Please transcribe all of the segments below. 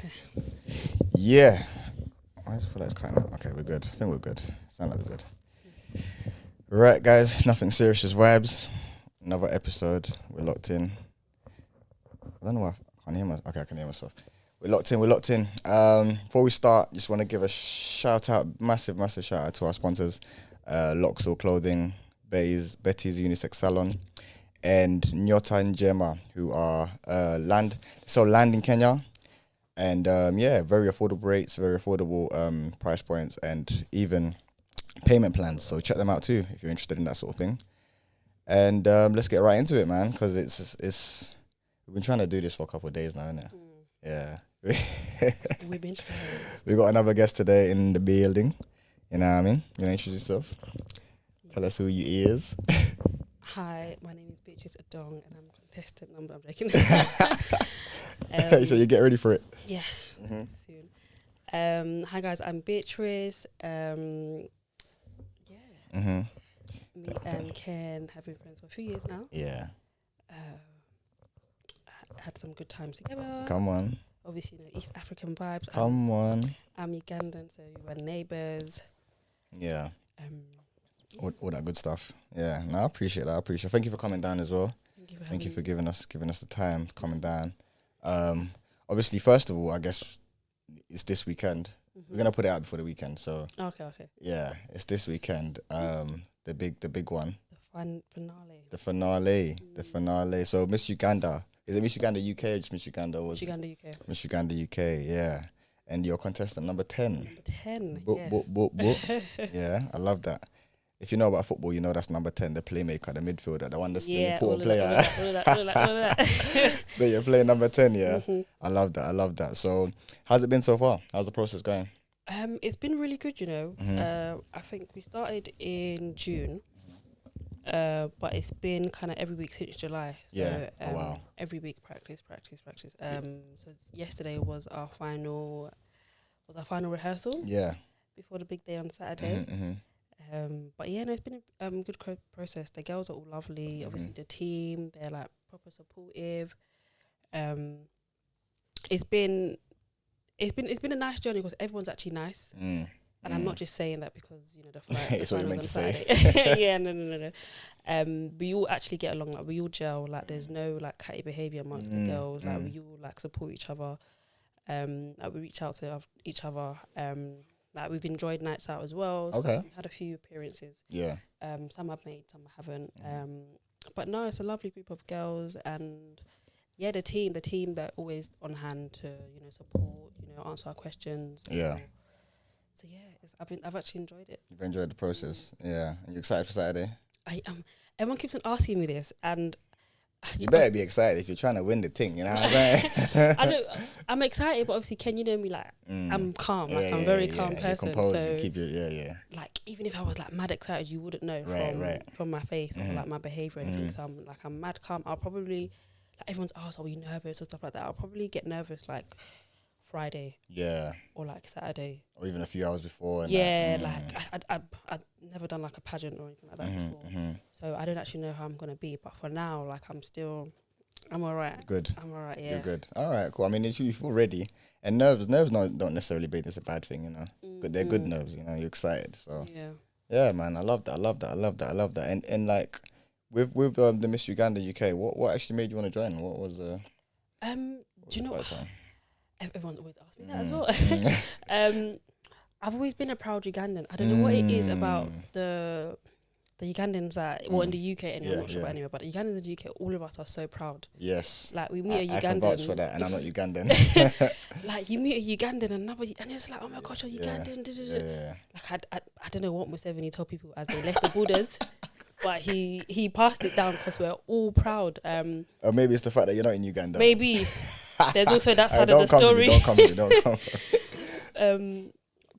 Okay. Yeah. I just feel like it's kind of okay. We're good. I think we're good. Sound like we're good. Right, guys. Nothing serious, just vibes. Another episode. We're locked in. I don't know why I can't hear myself. Okay, I can hear myself. We're locked in. We're locked in. Before we start, just want to give a shout out, massive shout out to our sponsors, Loxo Clothing, Betty's Unisex Salon, and Nyota and Jema, who are land in Kenya. And very affordable rates, very affordable price points, and even payment plans. So check them out too if you're interested in that sort of thing. And let's get right into it, man, because it's we've been trying to do this for a couple of days now, innit? Yeah. We've been trying. We got another guest today in the building. You know what I mean? You know, introduce yourself. Tell us who you is. Hi, my name is Beatrice Adong, and I'm contestant number. I'm joking. So you get ready for it. Yeah, soon. Hi guys, I'm Beatrice. Me and Ken have been friends for a few years now. Yeah. Had some good times together. Come on. Obviously, you know, East African vibes. Come on. I'm Ugandan, so we were neighbours. Yeah. All that good stuff. Yeah. No, I appreciate that. Thank you for coming down as well. Thank you for giving us the time coming down. Obviously, first of all, I guess it's this weekend. We're gonna put it out before the weekend, so Okay. yeah, it's this weekend. The big one. The finale. The finale. So Miss Uganda. Is it Miss Uganda UK or just Miss Uganda? Or Miss Uganda UK. Miss Uganda UK, yeah. And you're contestant number 10. Number 10, yes. Yeah, I love that. If you know about football, you know that's number 10, the playmaker, the midfielder, the one that's the important player. All of that. So you're playing number 10, yeah? I love that. So how's it been so far? How's the process going? It's been really good, you know. I think we started in June, but it's been kind of every week since July. So, yeah. Wow. Every week practice. So yesterday was our final rehearsal. Yeah. Before the big day on Saturday. But yeah, no, it's been a good process. The girls are all lovely. Obviously, the team, they're like proper supportive. It's been a nice journey because everyone's actually nice. And I'm not just saying that because, you know, the it's what you meant to Saturday. say. Yeah, no. We all actually get along. Like, we all gel. Like, there's no like catty behavior amongst the girls. Like, we all like support each other. Like, we reach out to each other. Like, we've enjoyed nights out as well. Okay. So we've had a few appearances. Yeah. Some I've made, some I haven't. But no, it's a lovely group of girls, and yeah, the team they're always on hand to, you know, support, you know, answer our questions. Yeah. So yeah, I've actually enjoyed it. You've enjoyed the process. Yeah. And you excited for Saturday? I everyone keeps on asking me this, and you better be excited if you're trying to win the thing, you know what I'm saying? I'm excited, but obviously, Ken, you know me, like, I'm calm. Like, I'm a very calm person. You're composed, so you keep your, like, even if I was, like, mad excited, you wouldn't know from my face or, like, my behaviour or anything. So I'm mad calm. I'll probably, like, everyone's asked, are we nervous or stuff like that? I'll probably get nervous, like, Friday. Yeah. Or, like, Saturday. Or even a few hours before. And like, I've never done, like, a pageant or anything like that before. So I don't actually know how I'm going to be. But for now, like, I'm all right. Good. I'm all right, yeah. You're good. All right, cool. I mean, if you feel ready, and nerves don't necessarily mean it's a bad thing, you know. But they're good nerves, you know. You're excited, so yeah, man. I love that. And like with the Miss Uganda UK, what actually made you want to join? What was do you know? Everyone always asks me that as well. I've always been a proud Ugandan. I don't know what it is about the Ugandans that, well, in the UK, and I'm not sure about anywhere, but the Ugandans in the UK, all of us are so proud. Yes. Like, we meet a Ugandan. I can vouch for that, and I'm not Ugandan. Like, you meet a Ugandan and it's like, oh my gosh, you're Ugandan. Yeah. Like, I don't know what Museveni told people as they left the borders, but he passed it down because we're all proud. Or maybe it's the fact that you're not in Uganda. Maybe. There's also that side of the story. Don't come for me.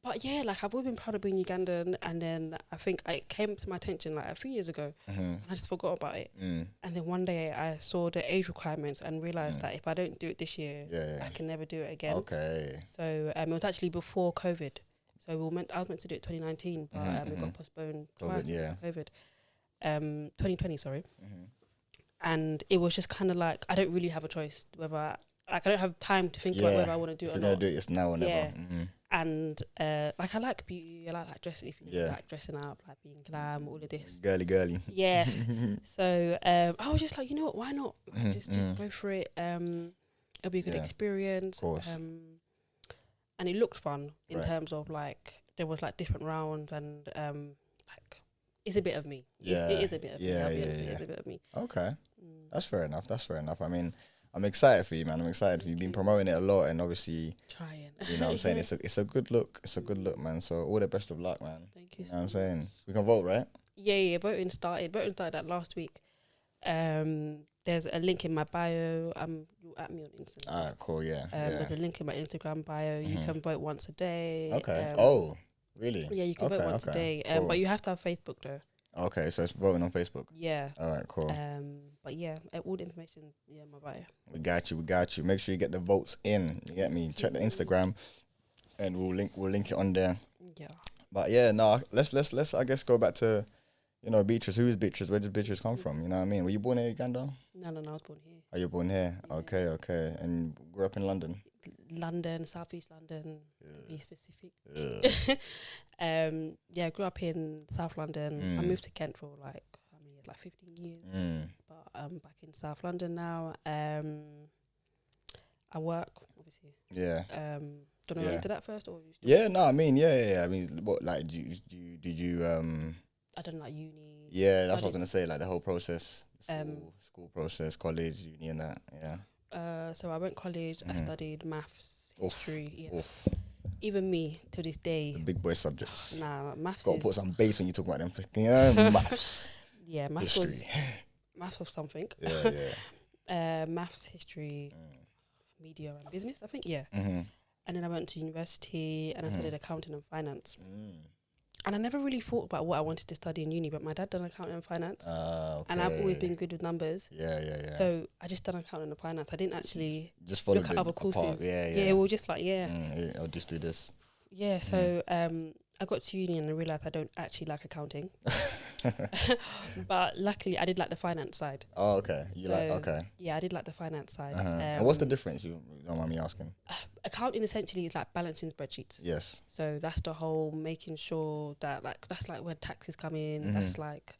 But yeah, like, I've always been proud of being Ugandan, and then I think it came to my attention like a few years ago, and I just forgot about it. And then one day I saw the age requirements and realised that if I don't do it this year, I can never do it again. Okay. So it was actually before COVID. So I was meant to do it 2019, but it got postponed. COVID. 2020, sorry. And it was just kind of like, I don't really have a choice whether like I don't have time to think about whether I want to do it or not. If not. you're gonna do it, it's now or never. Yeah. And like I like beauty, I like dressing. If you like dressing up, like being glam, all of this. Girly. Yeah. So I was just like, you know what? Why not? Like, just go for it. It'll be a good experience. Of course. And it looked fun in terms of like there was like different rounds and like it's a bit of me. Yeah. It is a bit of me. I'll be honest, it is a bit of me. Okay. That's fair enough. I mean, I'm excited for you, man. I'm excited for you. You've been promoting it a lot, and obviously, trying. You know what I'm saying? It's a good look. It's a good look, man. So all the best of luck, man. Thank you. You know what I'm saying? We can vote, right? Yeah. Voting started that last week. There's a link in my bio. You at me on Instagram. Alright, cool. Yeah. There's a link in my Instagram bio. You can vote once a day. Okay. Really? Yeah, you can vote once a day. Cool. But you have to have Facebook though. Okay, so it's voting on Facebook. Yeah. Alright, cool. But yeah, all the information, my bio. We got you. Make sure you get the votes in. You get me? Check the Instagram, and we'll link it on there. Yeah. But yeah, no. Let's I guess go back to, Beatrice. Who is Beatrice? Where did Beatrice come from? You know what I mean? Were you born in Uganda? No, I was born here. Oh, you're born here. Yeah. Okay. And grew up in London. London, Southeast London, to be specific. I grew up in South London. I moved to Kent for like 15 years. But I'm back in South London now. I work, obviously. Yeah. Do you want to go into that first, or? I mean, what, like, did you I done like uni. Yeah, that's what I was gonna say. Like the whole process, school process, college, uni, and that. Yeah. So I went college. I studied maths, history. Oof. Even me to this day. The big boy subjects. Nah, maths. Got to put some bass when you talk about them. Maths. Yeah, maths history. Maths was something. Yeah. Maths, history, media, and business. I think. Yeah. And then I went to university and I studied accounting and finance. And I never really thought about what I wanted to study in uni, but my dad done accounting and finance. Okay. And I've always been good with numbers. Yeah. So I just done accounting and finance. I didn't actually just look at other courses. Yeah, we were just like, I'll just do this. Yeah, so I got to uni and I realised I don't actually like accounting. But luckily I did like the finance side. Oh, okay. Okay. Yeah, I did like the finance side. And what's the difference? You don't mind me asking? Accounting essentially is like balancing spreadsheets. Yes. So that's the whole making sure that that's like when taxes come in. That's like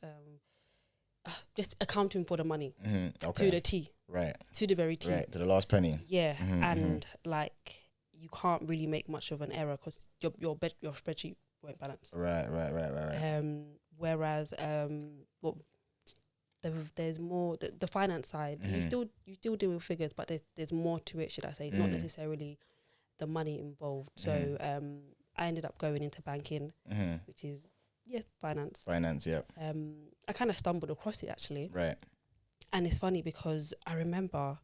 just accounting for the money to the T. Right. To the very T. Right. To the last penny. Yeah. And like you can't really make much of an error because your spreadsheet won't balance. Right. Whereas there's more the finance side. You still deal with figures, but there's more to it. Should I say? It's not necessarily the money involved. So I ended up going into banking, which is finance. Finance, yeah. I kind of stumbled across it actually. Right. And it's funny because I remember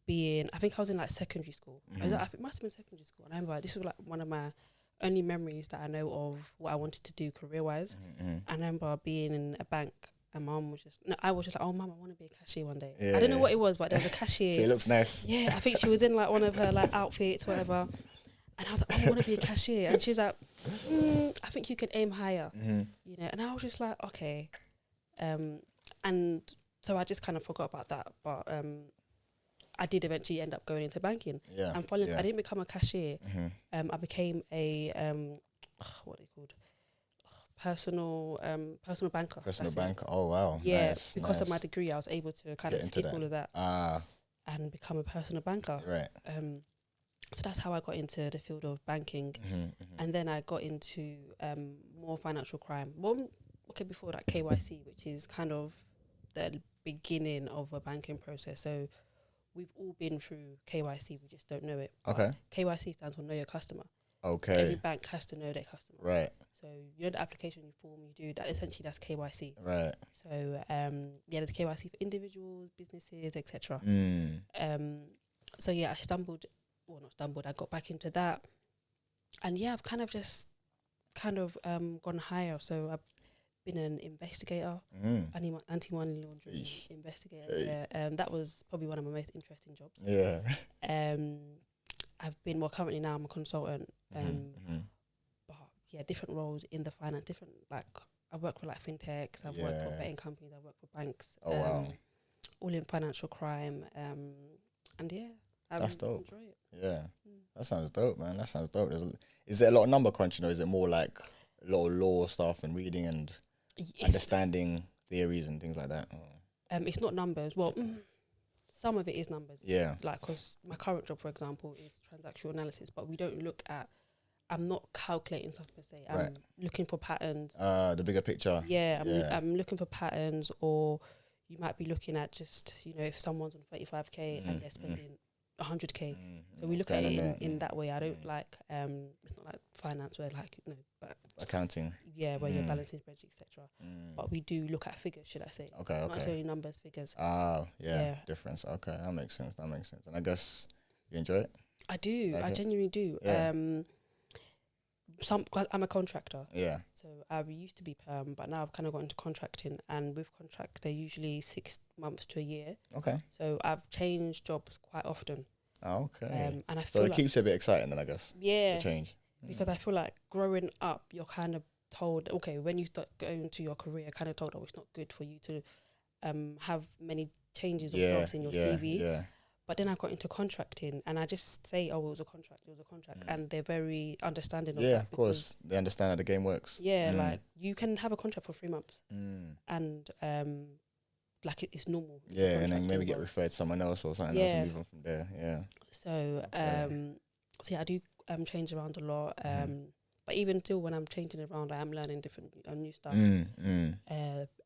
I think I was in like secondary school. I think it must have been secondary school. And I remember this was like one of my only memories that I know of what I wanted to do career-wise. I remember being in a bank and I was just like, oh, Mum, I want to be a cashier one day. I don't know what it was, but there was a cashier. So it looks nice. Yeah, I think she was in like one of her like outfits, whatever. And I was like, oh, I want to be a cashier. And she was like, I think you can aim higher, you know. And I was just like, okay. And so I just kind of forgot about that. But I did eventually end up going into banking. Yeah. And finally, I didn't become a cashier. I became a what are they called? Personal banker. Personal banker. Oh wow. Yeah, nice, because of my degree, I was able to kind of skip all of that and become a personal banker. Right. So that's how I got into the field of banking, and then I got into more financial crime. Well, okay, before that KYC, which is kind of the beginning of a banking process. So we've all been through KYC, we just don't know it. Okay. KYC stands for Know Your Customer. Okay. Every bank has to know their customer. Right. So you know the application form you do, that essentially that's KYC. Right. So there's KYC for individuals, businesses, etc. So yeah, I got back into that. And yeah, I've kind of gone higher. So I've been an investigator, anti-money laundering investigator. That was probably one of my most interesting jobs. Yeah. I've been currently now I'm a consultant. But yeah, different roles in the finance, different I've worked with like fintechs, I've worked for betting companies, I've worked for banks. Oh wow. All in financial crime. And yeah, That's dope. Enjoy it. Yeah, that sounds dope, man. That sounds dope. Is it a lot of number crunching, or is it more like a lot of law stuff and reading and understanding theories and things like that? It's not numbers. Well, some of it is numbers. Yeah. Like, because my current job, for example, is transactional analysis, but we don't look at. I'm not calculating stuff per se. I'm looking for patterns. The bigger picture. Yeah, I'm looking for patterns, or you might be looking at just, if someone's on 35k and they're spending 100k. So we look at it in that way. I don't like, it's not like finance where like, but accounting. Yeah, where you're balancing spreadsheets, etc. But we do look at figures, should I say. Okay. Not necessarily numbers, figures. Yeah. Difference. Okay, that makes sense. And I guess you enjoy it? I do. Like I genuinely do. Yeah. I'm a contractor. Yeah. So I used to be perm, but now I've kind of got into contracting, and with contract they're usually 6 months to a year. Okay. So I've changed jobs quite often. Okay. And I feel it keeps it a bit exciting then, I guess. Yeah. The change. Because I feel like growing up, you're kind of told, okay, when you start going into your career, kind of told, it's not good for you to have many changes of jobs in your CV. Yeah. But then I got into contracting, and I just say, it was a contract, and they're very understanding of that. Yeah, of course. They understand how the game works. Yeah, like, you can have a contract for 3 months, and like it's normal. Yeah, and then maybe get referred to someone else or something else and move on from there. Yeah. So, so yeah, I do change around a lot. But even still, when I'm changing around, I am learning different new stuff.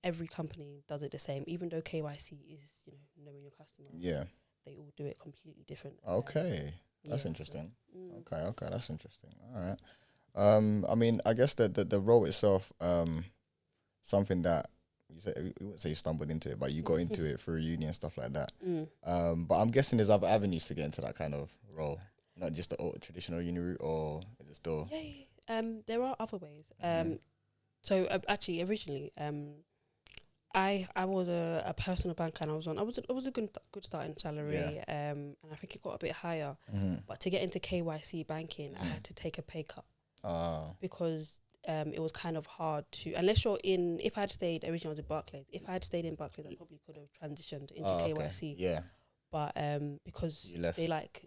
Every company does it the same, even though KYC is, knowing your customer. Yeah. They all do it completely different. Okay, that's interesting. Okay, that's interesting. All right. I mean, I guess the role itself, something that you wouldn't say you stumbled into it, but you got into it through uni and stuff like that. But I'm guessing there's other avenues to get into that kind of role, not just the traditional uni route, or is it still? Yeah. There are other ways. So actually, originally, I was a personal banker, and I was a good starting salary, and I think it got a bit higher. But to get into KYC banking, I had to take a pay cut because it was kind of hard to, unless you're in. If I had stayed originally, I was at Barclays. If I had stayed in Barclays, I probably could have transitioned into KYC. Okay. Yeah. But because they like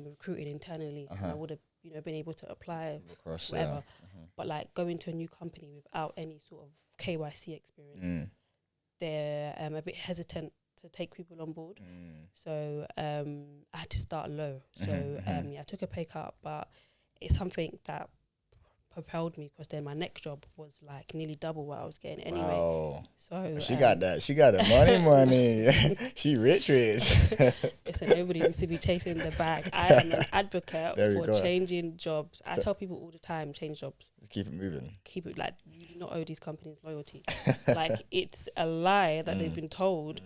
recruiting internally, I would have been able to apply across, whatever. But like going to a new company without any sort of KYC experience, they're a bit hesitant to take people on board. So I had to start low. So I took a pay cut, but it's something that propelled me, because then my next job was like nearly double what I was getting anyway. Wow. So she got that. She got the money. She rich. Listen, nobody needs to be chasing the bag. I am an advocate for changing jobs. I tell people all the time, change jobs. Keep it moving. Keep it, like, you do not owe these companies loyalty. Like, it's a lie that they've been told,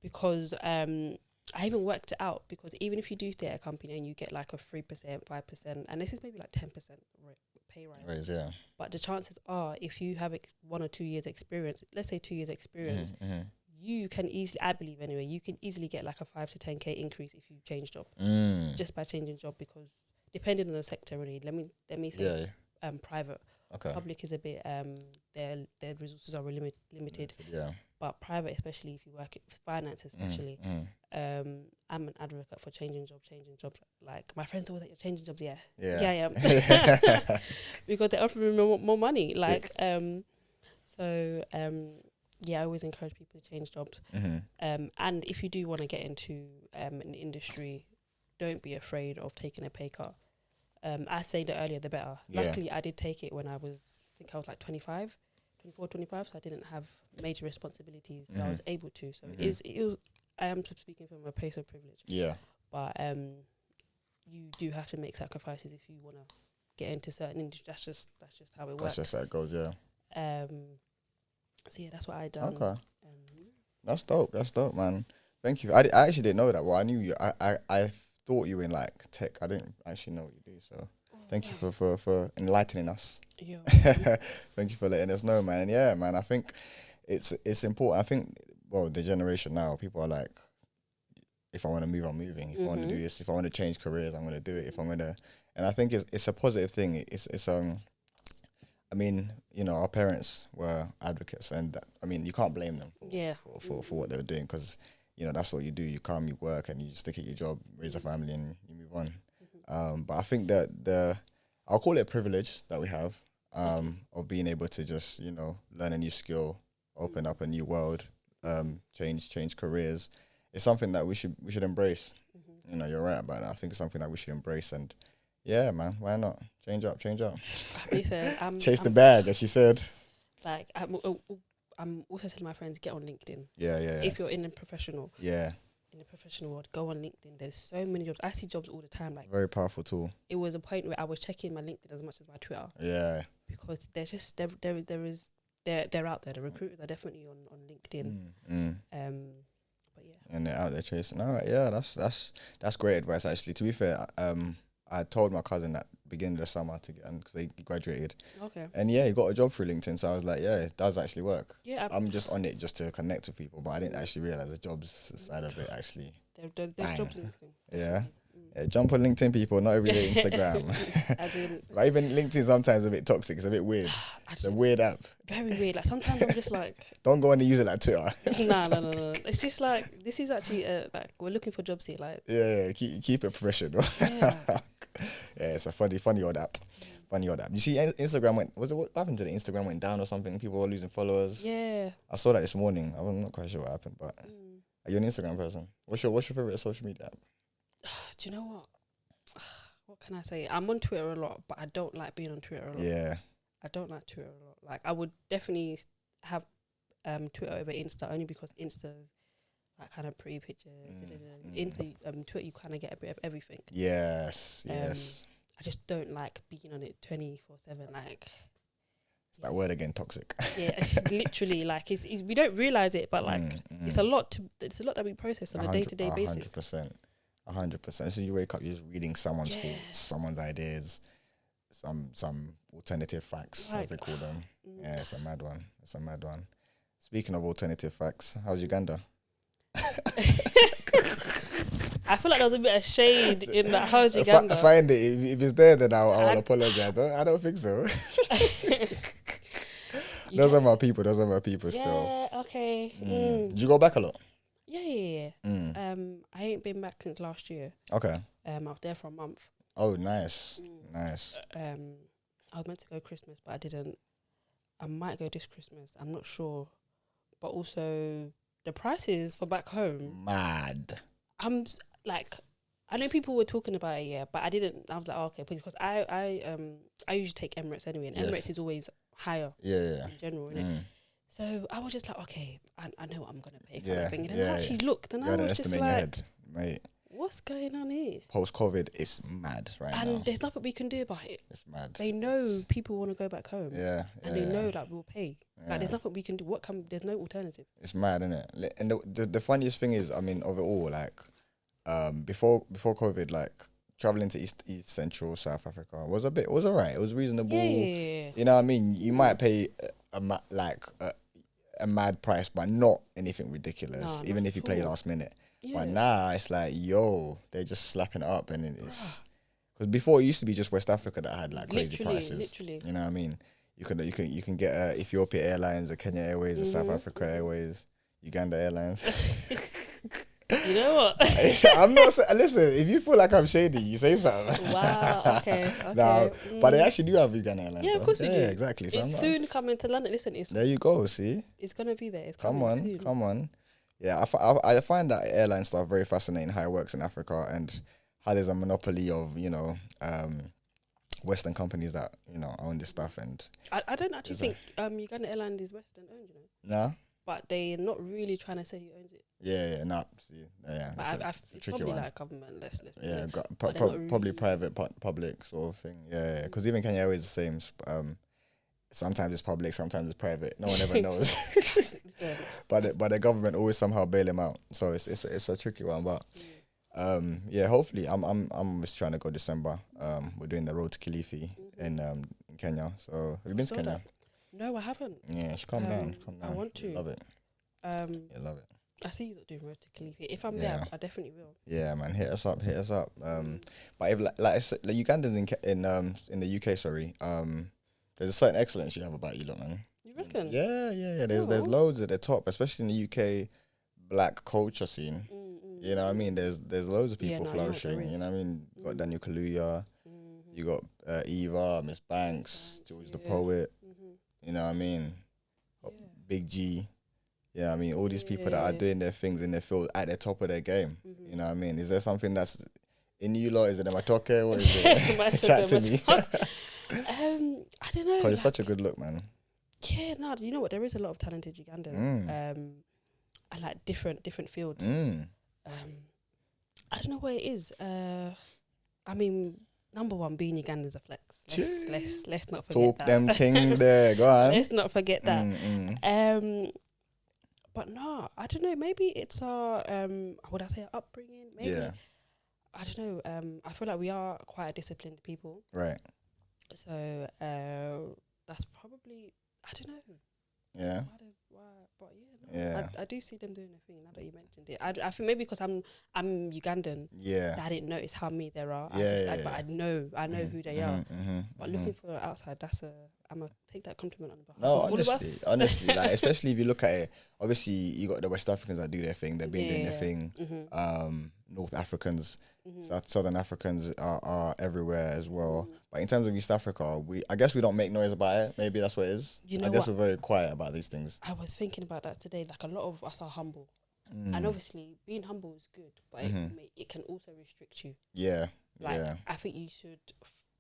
because I even worked it out, because even if you do stay at a company and you get like a 3%, 5%, and this is maybe like 10% pay rise, but the chances are, if you have 1 or 2 years experience, let's say 2 years experience, you can easily, I believe anyway, you can easily get like a 5 to 10k increase if you change job, just by changing job, because depending on the sector, really, let me say private. Okay. Public is a bit their resources are limited. But private, especially if you work in finance, especially, I'm an advocate for changing jobs. Like, my friends always like, you're changing jobs, yeah, because they're offering more money. Like, I always encourage people to change jobs. And if you do want to get into an industry, don't be afraid of taking a pay cut. I said the earlier the better. Luckily, I did take it when I was like 25, so I didn't have major responsibilities, so I was able to. So I am speaking from a place of privilege. Yeah. But you do have to make sacrifices if you want to get into certain industries. That's just how it works. That's just how it goes, yeah. So yeah, that's what I done. Okay. That's dope, man. Thank you. I actually didn't know that. Well, I knew you. I thought you were in like tech. I didn't actually know what you do. So thank you for enlightening us. Yeah. Thank you for letting us know, man. And yeah, man, I think it's important. I think, well, the generation now, people are like, if I want to move, I'm moving. If I want to do this, if I want to change careers, I'm going to do it. If I'm going to, and I think it's a positive thing. It's I mean, you know, our parents were advocates, and I mean, you can't blame them for what they were doing, because you know, that's what you do. You come, you work, and you stick at your job, raise a family, and you move on. But I think that I'll call it a privilege that we have of being able to just, you know, learn a new skill, open up a new world, change careers. It's something that we should embrace. You know, you're right about that. I think it's something that we should embrace, and yeah, man, why not change up? Listen, Chase the bag, as she said. Like I'm also telling my friends, get on LinkedIn. Yeah. If you're in the professional. Yeah. In the professional world, go on LinkedIn. There's so many jobs. I see jobs all the time. Like, very powerful tool. It was a point where I was checking my LinkedIn as much as my Twitter. Yeah. Because there's just they're out there. The recruiters are definitely on LinkedIn. But yeah. And they're out there chasing. All right, yeah, that's great advice actually. To be fair, I told my cousin that beginning of the summer to get, because he graduated. Okay. And yeah, he got a job through LinkedIn. So I was like, yeah, it does actually work. Yeah. I'm just on it just to connect with people, but I didn't actually realize the jobs side of it actually. There's jobs on LinkedIn. Yeah. Yeah, jump on LinkedIn, people, not every day Instagram. But even LinkedIn sometimes a bit toxic. It's a bit weird. It's a weird app. Very weird. Like sometimes I'm just like, don't go on and use it like Twitter. No. It's just like, this is actually like, we're looking for jobs here. Like, yeah. Keep it professional. Yeah. Yeah, it's a funny old app. You see, Instagram what happened to the Instagram went down or something? People were losing followers. Yeah. I saw that this morning. I'm not quite sure what happened, but are you an Instagram person? What's your favorite social media app? Do you know what? What can I say? I'm on Twitter a lot, but I don't like being on Twitter a lot. Yeah. I don't like Twitter a lot. Like, I would definitely have Twitter over Insta, only because Insta's like kind of pretty pictures. Twitter, you kind of get a bit of everything. Yes. I just don't like being on it 24/7. Like, it's that word again, toxic. Yeah, literally. Like, it's we don't realize it, but like it's a lot that we process on a day-to-day basis. 100%. So you wake up, you're just reading someone's thoughts, someone's ideas, some alternative facts, as they call them. Yeah, it's a mad one. Speaking of alternative facts, how's Uganda? I feel like there was a bit of shade in that. How's Uganda? Find it. If it's there, then I'll apologize. I don't think so. Those are my people still. Yeah, okay. Did you go back a lot? Yeah. I ain't been back since last year. Okay. I was there for a month. Oh, nice. Nice. I was meant to go Christmas, but I didn't. I might go this Christmas. I'm not sure. But also, the prices for back home. Mad. I'm like, I know people were talking about it, yeah, but I didn't. I was like, oh, okay, because I usually take Emirates anyway, and Emirates is always higher. Yeah. In general, innit? So I was just like, okay, I know what I'm gonna pay kind of thing. And then I actually looked, and I was just like, head, mate. What's going on here? Post-COVID, it's mad now. And there's nothing we can do about it. It's mad. They know people want to go back home. Yeah. And they know that we'll pay. Like, there's nothing we can do. There's no alternative. It's mad, isn't it? And the funniest thing is, I mean, of it all, like, before COVID, like, traveling to East Central South Africa was alright. It was reasonable. Yeah. You know what I mean? You might pay a mad price, but not anything ridiculous. Even if you play last minute. Yeah. But now it's like, yo, they're just slapping it up, and it's because before it used to be just West Africa that had like crazy prices. Literally. You know what I mean? You can get Ethiopia Airlines, a Kenya Airways, a South Africa Airways, Uganda Airlines. You know what? I'm not. Listen, if you feel like I'm shady, you say something. Wow. Okay. No, but they actually do have Uganda Airlines. Yeah, of course we do. Yeah, exactly. So it's soon coming to London. Listen, there you go. See, it's gonna be there. It's come on. Yeah, I find that airline stuff very fascinating, how it works in Africa and how there's a monopoly of, Western companies that, own this stuff. And I don't actually think Uganda Airlines is Western owned, No? But they're not really trying to say who owns it. Yeah, no. See, yeah. It's probably like government. Let's probably private, public sort of thing. Yeah, because even Kenya Airways is the same. Sometimes it's public, sometimes it's private. No one ever knows. But the government always somehow bail them out. So it's a tricky one. But hopefully I'm just trying to go December. We're doing the road to Kilifi in Kenya. So have you been to Kenya? That. No, I haven't. Yeah, come down. I want to. Love it. Love it. I see you doing road to Kilifi. If I'm there, I definitely will. Yeah, man, hit us up. But if like Ugandans in the UK, sorry, there's a certain excellence you have about you lot, man. You reckon? Yeah. There's loads at the top, especially in the UK. black culture scene. You know what I mean? There's loads of people flourishing. You know what I mean? You got Daniel Kaluuya, you got Eva, Miss Banks, George the Poet. You know what I mean? Big G. Yeah, I mean, all these people that are doing their things in their field at the top of their game. You know what I mean? Is there something that's in you lot? Is it a matoke? What is it? Chat to me. I don't know. Because it's such a good look, man. Yeah, no, you know what? There is a lot of talented Ugandans. And like different fields. I don't know what it is. I mean, number one, being Ugandan is a flex. Let's not forget that. Talk them things there. Go on. Let's not forget that. But no, I don't know. Maybe it's our would I say our upbringing? Maybe. Yeah. I don't know. I feel like we are quite a disciplined people. Right. So that's probably, I don't know. Yeah. But I do see them doing a thing now that you mentioned it. I think maybe because I'm Ugandan. Yeah. That I didn't notice how many there are. But I know who they are. But looking for outside, I'm gonna take that compliment on behalf of all of us. Honestly, like especially if you look at it, obviously you got the West Africans that do their thing. They've been doing their thing. North Africans, Southern Africans are everywhere as well. But in terms of East Africa, I guess we don't make noise about it. Maybe that's what it is. You know, I guess we're very quiet about these things. I was thinking about that today. Like a lot of us are humble, and obviously being humble is good, but it can also restrict you. Yeah. Like I think you should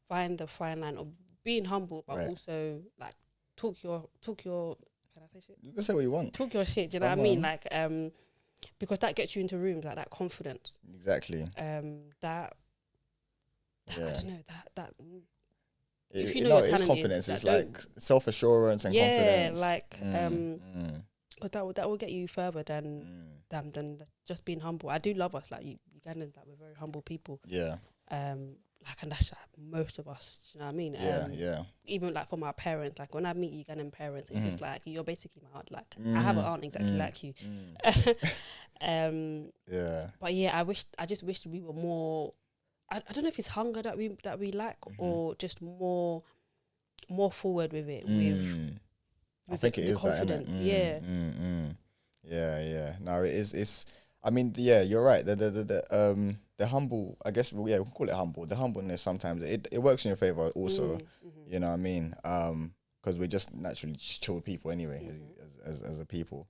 find the fine line of being humble, but also like talk your. Can I say shit? You can say what you want. Talk your shit. Do you know what I mean? Like because that gets you into rooms like that confidence. Exactly. I don't know that. If you know it's confidence. It's like self assurance and confidence. Yeah, like but that will get you further than just being humble. I do love us, like Ugandans, like we're very humble people. Yeah. Like, and that's like most of us. Do you know what I mean? Yeah. Even like for my parents, like when I meet Ugandan parents, it's just like you're basically my aunt. Like I have an aunt exactly like you. Yeah. But yeah, I just wish we were more. I don't know if it's hunger that we lack or just more forward with it. I think it is confidence. That, Yeah. No, it is. It's. I mean, yeah, you're right. The humble. I guess we can call it humble. The humbleness sometimes it works in your favor also. You know what I mean? Because we're just naturally chill people anyway, as a people.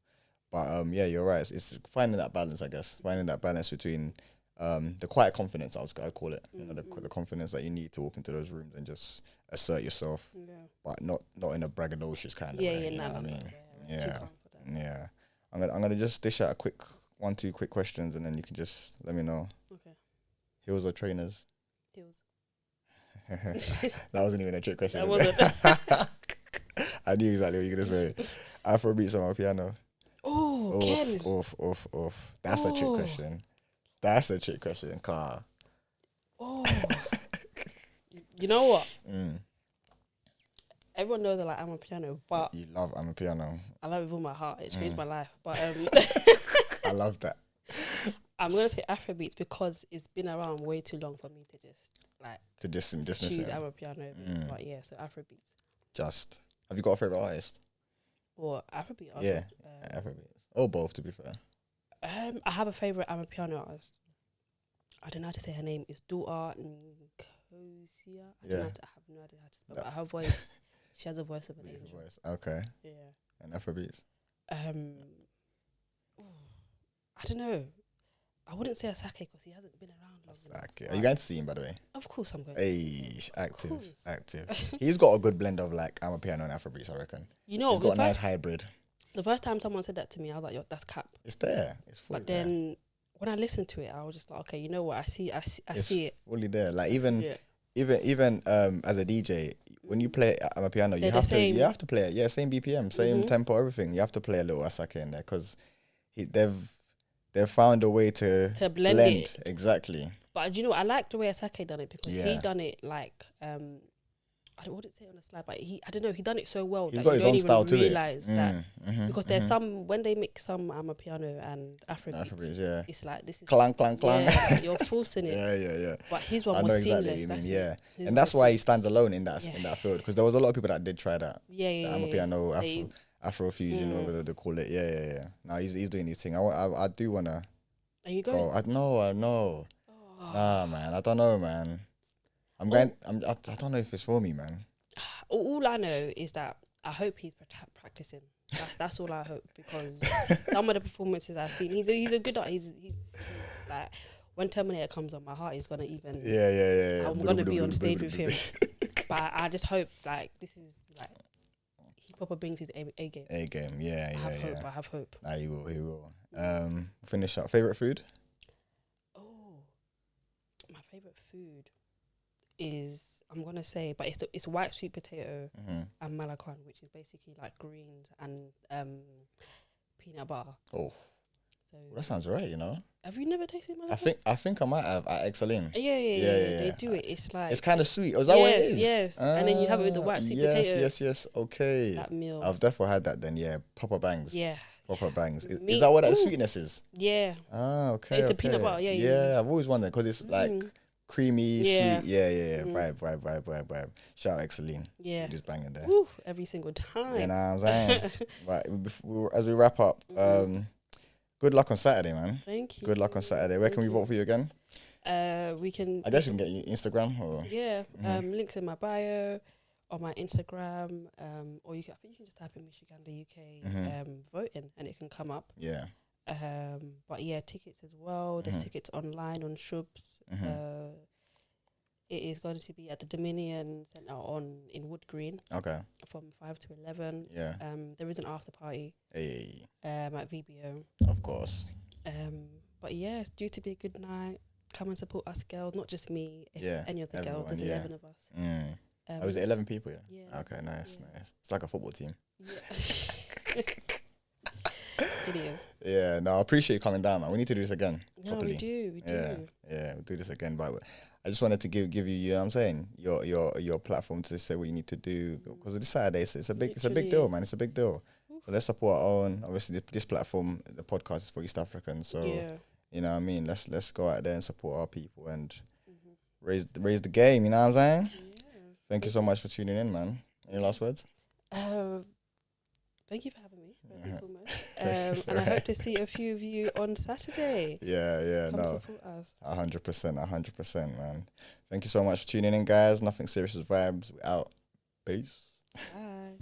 But yeah, you're right. It's finding that balance, I guess. Finding that balance between the quiet confidence, I'd call it. You know, the confidence that you need to walk into those rooms and just assert yourself, but not in a braggadocious kind of way. You know what I mean? Yeah. I'm gonna just dish out 1-2 quick questions, and then you can just let me know. Okay. Heels or trainers? Heels. That wasn't even a trick question. That wasn't. I knew exactly what you were gonna say. Afrobeats on my piano. Oh, Ken. Off. That's a trick question. Car. Oh. You know what? Everyone knows that like I'm a piano, but you love I'm a piano. I love it with all my heart. It changed my life. But I love that. I'm gonna say Afrobeats because it's been around way too long for me to just dismiss it. I'm a piano. But yeah, so Afrobeats. Have you got a favorite artist? Or Afrobeat? Yeah, Afrobeats. Or both, to be fair. I have a favorite. I'm a piano artist. I don't know how to say her name. It's Daughter Nkosia. I have no idea how to spell. But her voice. She has a voice of an angel. Okay. Yeah. And Afrobeats. I don't know. I wouldn't say Asake because he hasn't been around long enough. Are you going to see him, by the way? Of course I'm going. Hey, active. He's got a good blend of like I'm a piano and Afrobeats, I reckon. You know, he's got a nice hybrid. The first time someone said that to me, I was like, "Yo, that's cap." It's there. It's fully there. But then when I listened to it, I was just like, "Okay, you know what? I see it." Fully there. Like even as a DJ, when you play I'm a piano, you have to play it. Yeah, same BPM, same tempo, everything. You have to play a little Asake in there because they've found a way to blend it. Exactly. But you know what? I like the way Asake done it because he done it like I wouldn't say on the slide, but he done it so well. He's got his own style to it. That because there's some when they mix some I'm a piano and Afrobeats, it's like this is clang. Yeah, you're forcing it. Yeah. But his one I know was exactly seamless. what you mean. And that's why he stands alone in that field because there was a lot of people that did try that. Yeah. I'm a piano, Afrofusion, whatever they call it. Yeah. No, he's doing his thing. I do wanna. Are you going? I know. Nah, man. I don't know, man. I don't know if it's for me, man. All I know is that I hope he's practicing. That's all I hope, because some of the performances I've seen, he's a good artist. He's like, when Terminator comes on, my heart is gonna even. Yeah. I'm gonna be on stage with him. But I just hope like this is like he proper brings his A game. A game, yeah. I have hope. Nah, he will. Finish up. Favorite food? Oh, my favorite food is, I'm gonna say, but it's white sweet potato and malacan, which is basically like greens and peanut butter. Oh, so that sounds right. You know, have you never tasted malacan? I think I might have at Excelin. Yeah. They do it. It's like, it's kind of sweet. Is that what it is? Yes. And then you have it with the white sweet potato. Yes. Okay. That meal. I've definitely had that then. Yeah, proper bangs. Yeah. Proper bangs. Is that what that sweetness is? Yeah. Ah, okay. It's the peanut butter. Yeah. I've always wondered because it's like creamy, sweet. Yeah. Vibe. Shout out Excelin. Yeah. Just banging there. Woo, every single time. You know what I'm saying? Right. As we wrap up, good luck on Saturday, man. Thank you. Good luck on Saturday. Where can we vote for you again? We can. I guess we can get you Instagram or. Yeah. Links in my bio, on my Instagram. Or I think you can just type in UgandaUK voting and it can come up. Yeah. But yeah, tickets as well. There's tickets online on Shubs. It is going to be at the Dominion Centre in Wood Green. Okay. From 5 to 11. Yeah. There is an after party. Hey. At VBO. Of course. But yeah, it's due to be a good night. Come and support us girls, not just me. Any of the girls. There's 11 of us. Was it 11 people? Yeah. Okay, nice. It's like a football team. Yeah. It is. Yeah, no, I appreciate you coming down, man. We need to do this again. No, properly. We do. Yeah, we'll do this again. But I just wanted to give you, you know what I'm saying, your platform to say what you need to do, because this Saturday it's a big deal, man. It's a big deal. So let's support our own. Obviously, this platform, the podcast is for East Africans. So you know what I mean. Let's go out there and support our people and raise the game. You know what I'm saying? Yes. Thank you so much for tuning in, man. Any last words? Thank you for having me. And I hope to see a few of you on Saturday. Come support us. 100%, man. Thank you so much for tuning in, guys. Nothing Serious with Vibes. We're out. Peace. Bye.